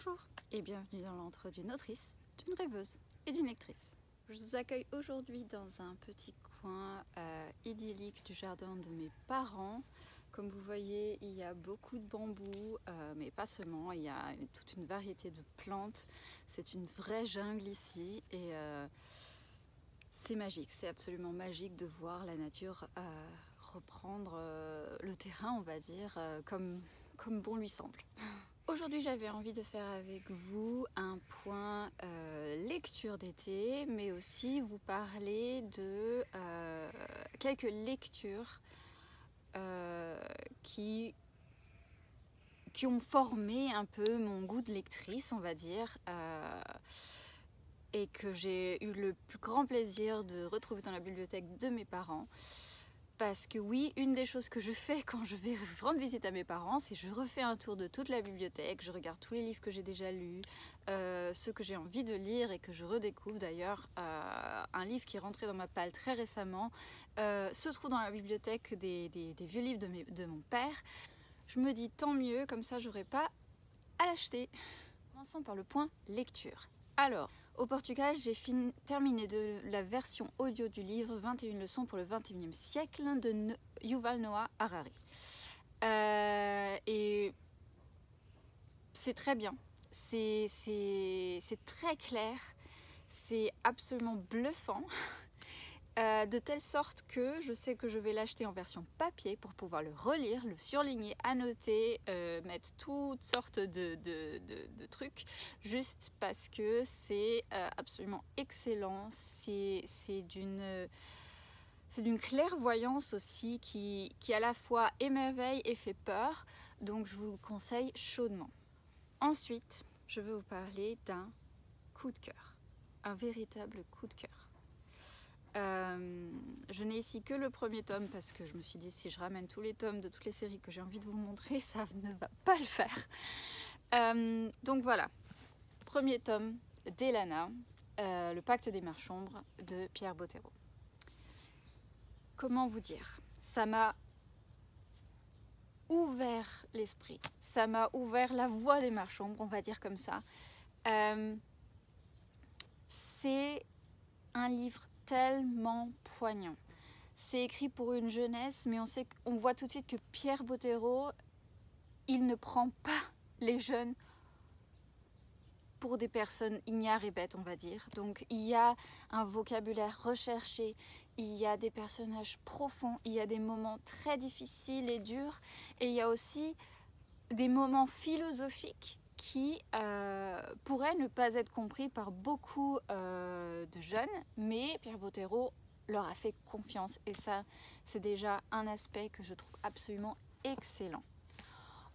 Bonjour et bienvenue dans l'antre d'une autrice, d'une rêveuse et d'une lectrice. Je vous accueille aujourd'hui dans un petit coin idyllique du jardin de mes parents. Comme vous voyez, il y a beaucoup de bambous, mais pas seulement, il y a toute une variété de plantes. C'est une vraie jungle ici et c'est magique, c'est absolument magique de voir la nature reprendre le terrain, on va dire, comme bon lui semble. Aujourd'hui, j'avais envie de faire avec vous un point lecture d'été, mais aussi vous parler de quelques lectures qui ont formé un peu mon goût de lectrice, on va dire, et que j'ai eu le plus grand plaisir de retrouver dans la bibliothèque de mes parents. Parce que oui, une des choses que je fais quand je vais rendre visite à mes parents, c'est que je refais un tour de toute la bibliothèque, je regarde tous les livres que j'ai déjà lus, ceux que j'ai envie de lire et que je redécouvre. D'ailleurs, un livre qui est rentré dans ma palle très récemment se trouve dans la bibliothèque des vieux livres de mon père. Je me dis tant mieux, comme ça j'aurai pas à l'acheter. Commençons par le point lecture. Alors, au Portugal, j'ai terminé de la version audio du livre 21 leçons pour le 21e siècle de Yuval Noah Harari. Et c'est très bien, c'est très clair, c'est absolument bluffant. De telle sorte que je sais que je vais l'acheter en version papier pour pouvoir le relire, le surligner, annoter, mettre toutes sortes de trucs, juste parce que c'est absolument excellent. C'est d'une clairvoyance aussi qui à la fois émerveille et fait peur, donc je vous le conseille chaudement. Ensuite, je veux vous parler d'un coup de cœur, un véritable coup de cœur. Je n'ai ici que le premier tome parce que je me suis dit si je ramène tous les tomes de toutes les séries que j'ai envie de vous montrer, ça ne va pas le faire. Donc voilà, premier tome d'Elana, Le Pacte des Mers Sombres de Pierre Bottero. Comment vous dire, ça m'a ouvert l'esprit, ça m'a ouvert la voie des Mers Sombres, on va dire comme ça. C'est un livre tellement poignant. C'est écrit pour une jeunesse, mais on voit tout de suite que Pierre Bottero, il ne prend pas les jeunes pour des personnes ignares et bêtes, on va dire. Donc il y a un vocabulaire recherché, il y a des personnages profonds, il y a des moments très difficiles et durs, et il y a aussi des moments philosophiques qui pourraient ne pas être compris par beaucoup de jeunes, mais Pierre Bottero leur a fait confiance et ça, c'est déjà un aspect que je trouve absolument excellent.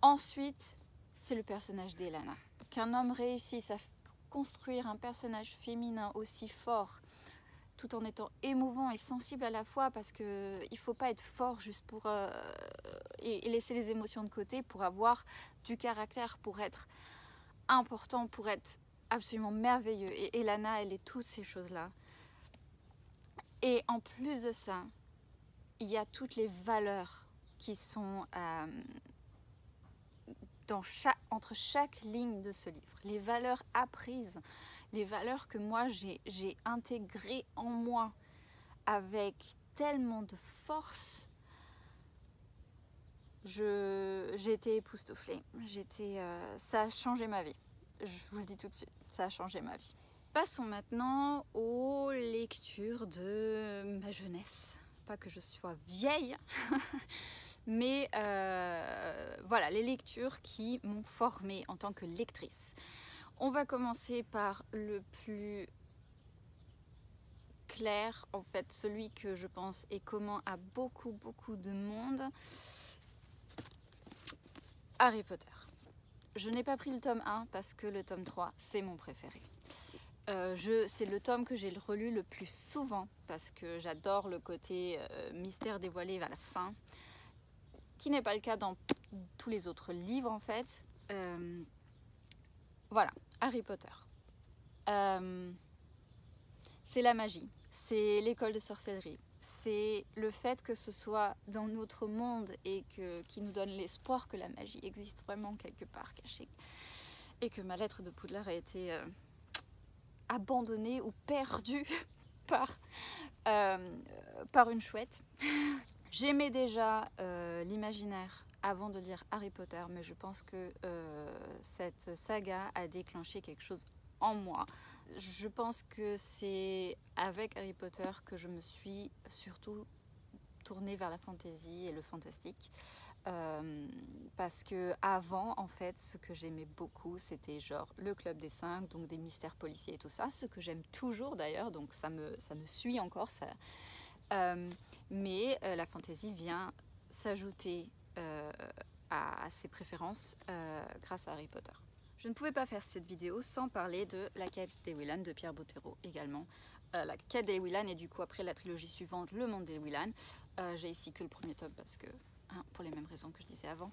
Ensuite, c'est le personnage d'Elana. Qu'un homme réussisse à construire un personnage féminin aussi fort, tout en étant émouvant et sensible à la fois, parce qu'il ne faut pas être fort juste pour et laisser les émotions de côté pour avoir du caractère, pour être important, pour être absolument merveilleux. Et Elana, elle est toutes ces choses-là. Et en plus de ça, il y a toutes les valeurs qui sont entre chaque ligne de ce livre. Les valeurs apprises, les valeurs que moi j'ai intégrées en moi avec tellement de force. J'ai été époustouflée. Ça a changé ma vie. Je vous le dis tout de suite, ça a changé ma vie. Passons maintenant aux lectures de ma jeunesse. Pas que je sois vieille, mais voilà, les lectures qui m'ont formée en tant que lectrice. On va commencer par le plus clair, en fait, celui que je pense est commun à beaucoup de monde. Harry Potter. Je n'ai pas pris le tome 1 parce que le tome 3, c'est mon préféré. C'est le tome que j'ai relu le plus souvent parce que j'adore le côté mystère dévoilé à la fin, qui n'est pas le cas dans tous les autres livres en fait. Voilà, Harry Potter. C'est la magie, c'est l'école de sorcellerie, c'est le fait que ce soit dans notre monde et qui nous donne l'espoir que la magie existe vraiment quelque part cachée. et que ma lettre de Poudlard a été abandonnée ou perdue par une chouette. J'aimais déjà l'imaginaire avant de lire Harry Potter, mais je pense que cette saga a déclenché quelque chose en moi. Je pense que c'est avec Harry Potter que je me suis surtout tournée vers la fantasy et le fantastique. Parce que avant, en fait, ce que j'aimais beaucoup, c'était genre le Club des 5, donc des mystères policiers et tout ça, ce que j'aime toujours d'ailleurs, donc ça me suit encore. Mais la fantasy vient s'ajouter à ses préférences grâce à Harry Potter. Je ne pouvais pas faire cette vidéo sans parler de La Quête d'Eowyn de Pierre Bottero également. La Quête d'Eowyn et du coup après la trilogie suivante, Le Monde d'Eowyn. J'ai ici que le premier tome parce que, pour les mêmes raisons que je disais avant.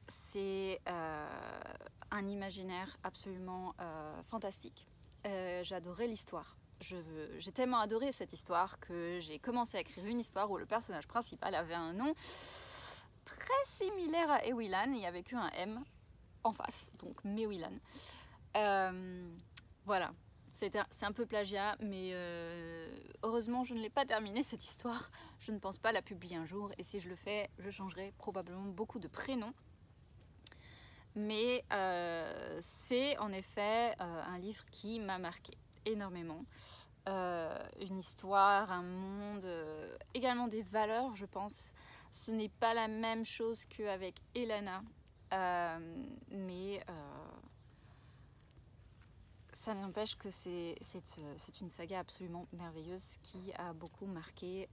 C'est un imaginaire absolument fantastique. J'adorais l'histoire. J'ai tellement adoré cette histoire que j'ai commencé à écrire une histoire où le personnage principal avait un nom très similaire à Eowyn. Il n'y avait qu'un M en face, donc Mewilan. Voilà, c'est un peu plagiat, mais heureusement je ne l'ai pas terminé cette histoire. Je ne pense pas la publier un jour, et si je le fais, je changerai probablement beaucoup de prénoms. Mais c'est en effet un livre qui m'a marqué énormément. Une histoire, un monde, également des valeurs, je pense. Ce n'est pas la même chose qu'avec Elana. Mais ça n'empêche que c'est une saga absolument merveilleuse qui a beaucoup marqué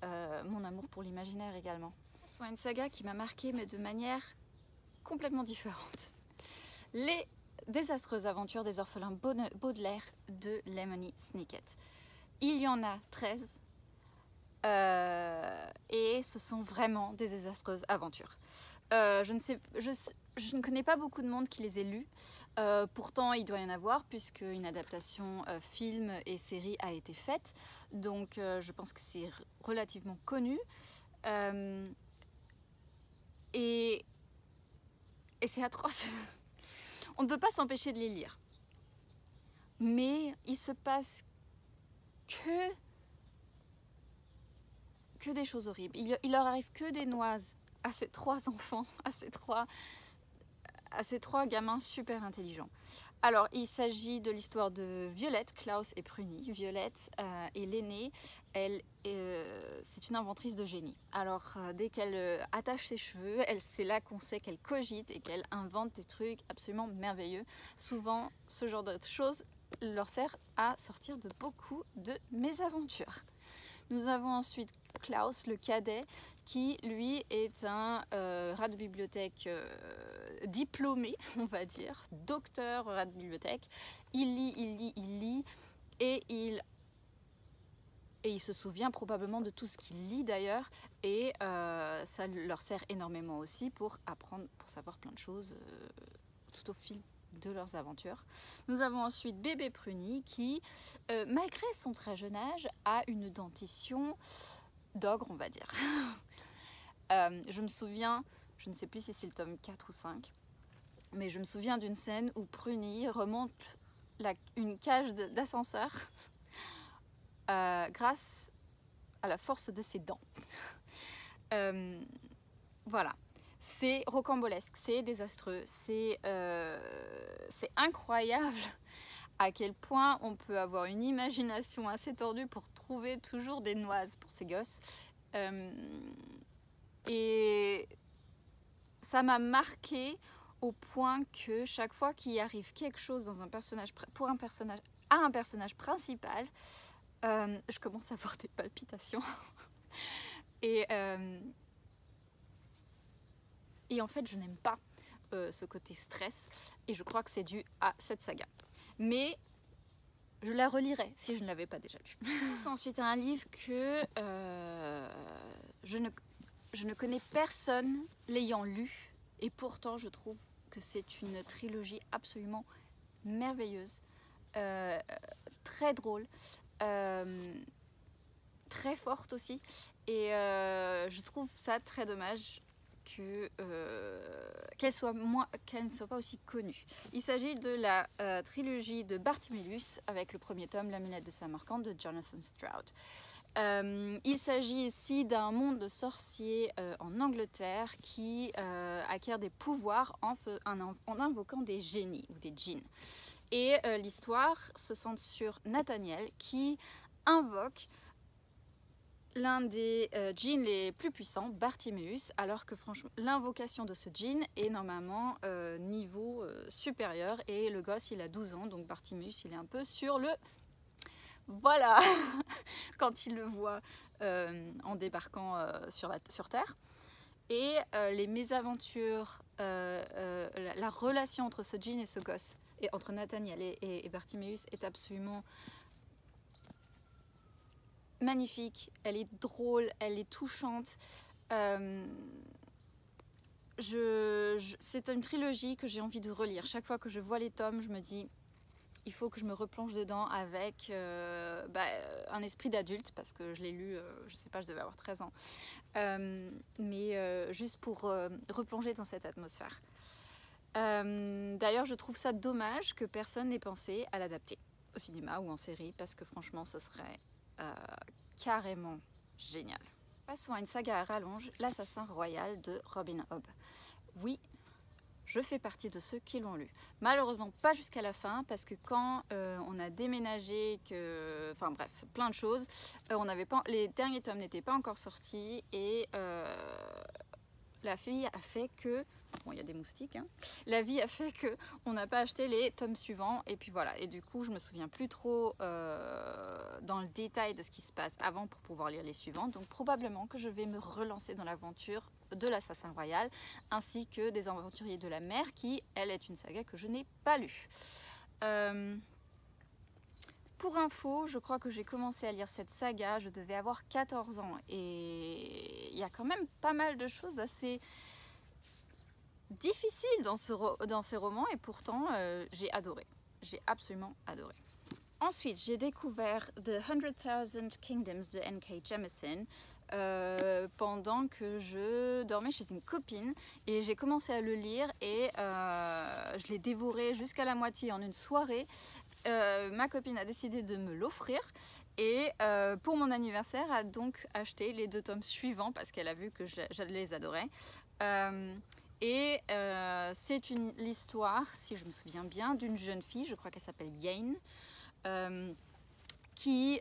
mon amour pour l'imaginaire également. C'est une saga qui m'a marqué mais de manière complètement différente. Les désastreuses aventures des orphelins Baudelaire de Lemony Snicket. Il y en a 13 et ce sont vraiment des désastreuses aventures. Je ne connais pas beaucoup de monde qui les ait lus. Pourtant, il doit y en avoir puisque une adaptation film et série a été faite. Donc, je pense que c'est relativement connu. Et c'est atroce. On ne peut pas s'empêcher de les lire. Mais il se passe que des choses horribles. Il leur arrive que des noises à ces 3 enfants, à ces trois gamins super intelligents. Alors, il s'agit de l'histoire de Violette, Klaus et Pruny. Violette est l'aînée, c'est une inventrice de génie. Alors, dès qu'elle attache ses cheveux, c'est là qu'on sait qu'elle cogite et qu'elle invente des trucs absolument merveilleux. Souvent, ce genre de choses leur sert à sortir de beaucoup de mésaventures. Nous avons ensuite Klaus, le cadet, qui lui est un rat de bibliothèque diplômé, on va dire, docteur rat de bibliothèque. Il lit, et il se souvient probablement de tout ce qu'il lit d'ailleurs, et ça leur sert énormément aussi pour apprendre, pour savoir plein de choses tout au fil de leurs aventures. Nous avons ensuite bébé Pruny qui, malgré son très jeune âge, a une dentition d'ogre, on va dire. Je me souviens, je ne sais plus si c'est le tome 4 ou 5, mais je me souviens d'une scène où Pruny remonte une cage d'ascenseur grâce à la force de ses dents. Voilà. C'est rocambolesque, c'est désastreux, c'est incroyable à quel point on peut avoir une imagination assez tordue pour trouver toujours des noises pour ces gosses. Et ça m'a marqué au point que chaque fois qu'il arrive quelque chose dans un personnage, à un personnage principal, je commence à avoir des palpitations. Et en fait, je n'aime pas ce côté stress, et je crois que c'est dû à cette saga. Mais je la relirai si je ne l'avais pas déjà lue. C'est ensuite un livre que je ne connais personne l'ayant lu, et pourtant je trouve que c'est une trilogie absolument merveilleuse, très drôle, très forte aussi, et je trouve ça très dommage qu'elle ne soit pas aussi connue. Il s'agit de la trilogie de Bartimelius avec le premier tome, L'amulette de Samarcande de Jonathan Stroud. Il s'agit ici d'un monde de sorciers en Angleterre qui acquiert des pouvoirs en invoquant des génies ou des djinns. Et l'histoire se centre sur Nathaniel qui invoque l'un des djinns les plus puissants, Bartiméus, alors que franchement l'invocation de ce djinn est normalement niveau supérieur et le gosse il a 12 ans, donc Bartiméus il est un peu sur le... Voilà, quand il le voit en débarquant sur Terre. Et les mésaventures, la relation entre ce djinn et ce gosse, et entre Nathaniel et Bartiméus est absolument magnifique. Elle est drôle, elle est touchante. C'est une trilogie que j'ai envie de relire. Chaque fois que je vois les tomes, je me dis... Il faut que je me replonge dedans avec un esprit d'adulte, parce que je l'ai lu, je sais pas, je devais avoir 13 ans. Mais juste pour replonger dans cette atmosphère. D'ailleurs, je trouve ça dommage que personne n'ait pensé à l'adapter au cinéma ou en série, parce que franchement, ce serait carrément génial. Passons à une saga à rallonge, L'Assassin Royal de Robin Hobb. Oui, je fais partie de ceux qui l'ont lu. Malheureusement pas jusqu'à la fin parce que quand on a déménagé, enfin bref, plein de choses, les derniers tomes n'étaient pas encore sortis et la vie a fait que... Bon, il y a des moustiques, hein. La vie a fait que on n'a pas acheté les tomes suivants et puis voilà. Et du coup, je me souviens plus trop dans le détail de ce qui se passe avant pour pouvoir lire les suivants. Donc probablement que je vais me relancer dans l'aventure de l'Assassin Royal ainsi que des Aventuriers de la Mer qui, elle, est une saga que je n'ai pas lue. Pour info, je crois que j'ai commencé à lire cette saga, je devais avoir 14 ans et il y a quand même pas mal de choses assez difficiles dans ces romans et pourtant j'ai adoré, j'ai absolument adoré. Ensuite, j'ai découvert The 100,000 Kingdoms de N.K. Jemisin pendant que je dormais chez une copine et j'ai commencé à le lire et je l'ai dévoré jusqu'à la moitié en une soirée. Ma copine a décidé de me l'offrir et pour mon anniversaire a donc acheté les 2 tomes suivants parce qu'elle a vu que je les adorais. C'est l'histoire, si je me souviens bien, d'une jeune fille, je crois qu'elle s'appelle Yane, qui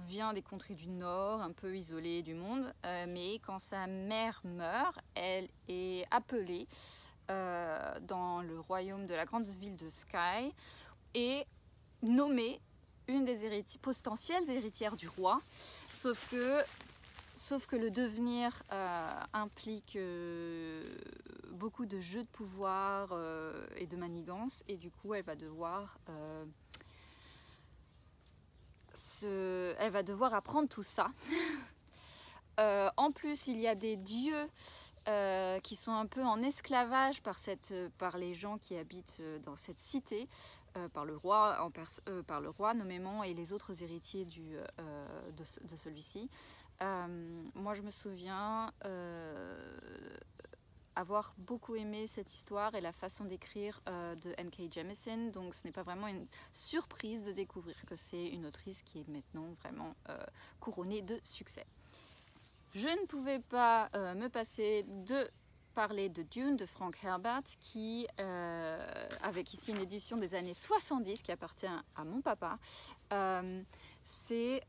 vient des contrées du Nord, un peu isolée du monde, mais quand sa mère meurt, elle est appelée dans le royaume de la grande ville de Skye et nommée une des potentielles héritières du roi, sauf que le devenir implique beaucoup de jeux de pouvoir et de manigance et du coup elle va devoir apprendre tout ça. En plus il y a des dieux qui sont un peu en esclavage par les gens qui habitent dans cette cité, par le roi nommément et les autres héritiers de celui-ci. Moi je me souviens avoir beaucoup aimé cette histoire et la façon d'écrire de N.K. Jemisin, donc ce n'est pas vraiment une surprise de découvrir que c'est une autrice qui est maintenant vraiment couronnée de succès. Je ne pouvais pas me passer de parler de Dune de Frank Herbert avec ici une édition des années 70 qui appartient à mon papa. C'est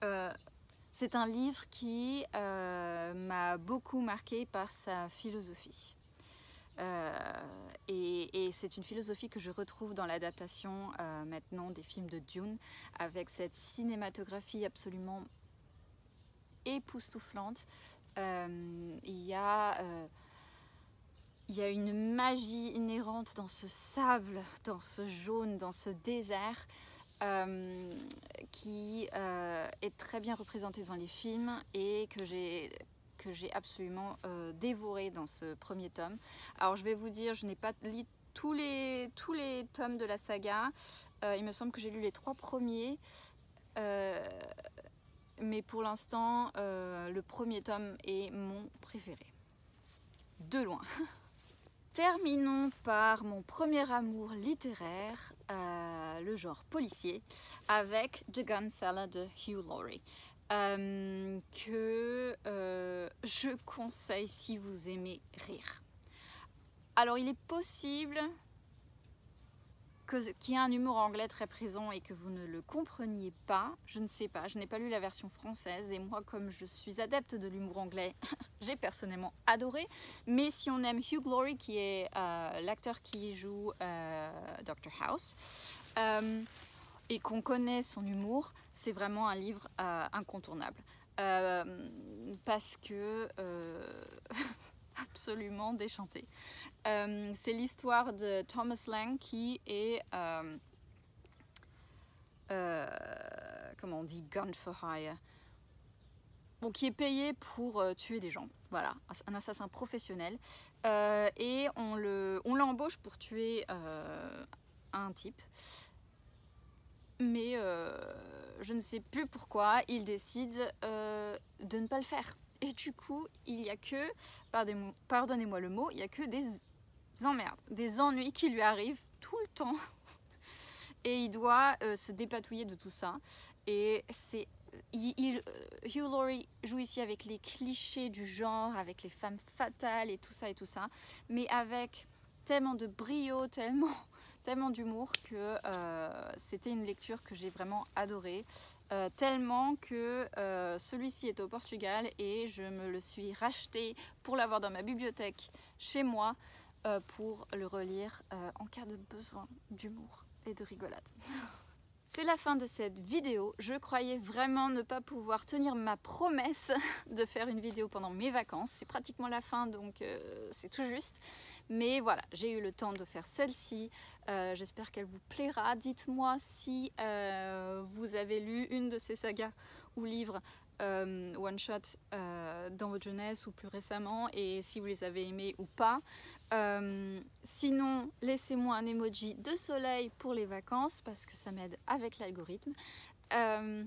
un livre qui m'a beaucoup marqué par sa philosophie. Et c'est une philosophie que je retrouve dans l'adaptation maintenant des films de Dune avec cette cinématographie absolument époustouflante. Il y a une magie inhérente dans ce sable, dans ce jaune, dans ce désert qui est très bien représenté dans les films et que j'ai absolument dévoré dans ce premier tome. Alors je vais vous dire, je n'ai pas lu tous les tomes de la saga. Il me semble que j'ai lu les 3 premiers. Mais pour l'instant, le premier tome est mon préféré. de loin. Terminons par mon premier amour littéraire, le genre policier, avec The Gun Seller de Hugh Laurie, que je conseille si vous aimez rire. Alors il est possible qu'il y ait un humour anglais très présent et que vous ne le compreniez pas, je ne sais pas, je n'ai pas lu la version française et moi comme je suis adepte de l'humour anglais, j'ai personnellement adoré, mais si on aime Hugh Laurie qui est l'acteur qui joue Dr House et qu'on connaît son humour, c'est vraiment un livre incontournable parce que absolument déchanté. C'est l'histoire de Thomas Lang qui est comment on dit, gun for hire, bon, qui est payé pour tuer des gens, voilà, un assassin professionnel, et on l'embauche pour tuer un type, mais je ne sais plus pourquoi il décide de ne pas le faire. Et du coup, il n'y a que, pardonnez-moi le mot, il n'y a que des emmerdes, des ennuis qui lui arrivent tout le temps. Et il doit se dépatouiller de tout ça. Et c'est... Hugh Laurie joue ici avec les clichés du genre, avec les femmes fatales et tout ça, mais avec tellement de brio, tellement d'humour que c'était une lecture que j'ai vraiment adorée. Tellement que celui-ci est au Portugal et je me le suis racheté pour l'avoir dans ma bibliothèque chez moi pour le relire en cas de besoin d'humour et de rigolade. C'est la fin de cette vidéo. Je croyais vraiment ne pas pouvoir tenir ma promesse de faire une vidéo pendant mes vacances. C'est pratiquement la fin, donc c'est tout juste. Mais voilà, j'ai eu le temps de faire celle-ci. J'espère qu'elle vous plaira. Dites-moi si vous avez lu une de ces sagas ou livres one-shot dans votre jeunesse ou plus récemment et si vous les avez aimés ou pas. Sinon, laissez-moi un emoji de soleil pour les vacances parce que ça m'aide avec l'algorithme. Je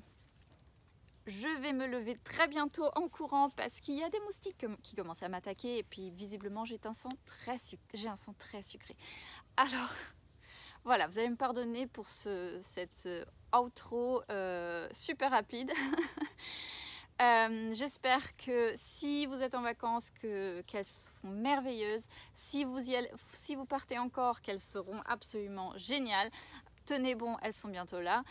vais me lever très bientôt en courant parce qu'il y a des moustiques qui commencent à m'attaquer et puis visiblement j'ai un sang très sucré. Alors voilà, vous allez me pardonner pour cette outro super rapide. J'espère que si vous êtes en vacances, qu'elles seront merveilleuses. Si vous partez encore, qu'elles seront absolument géniales. Tenez bon, elles sont bientôt là.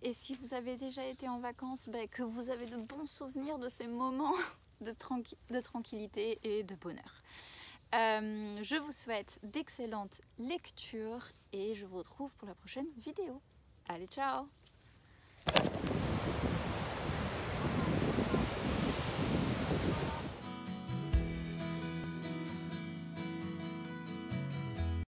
Et si vous avez déjà été en vacances, que vous avez de bons souvenirs de ces moments de tranquillité et de bonheur. Je vous souhaite d'excellentes lectures et je vous retrouve pour la prochaine vidéo. Allez, ciao!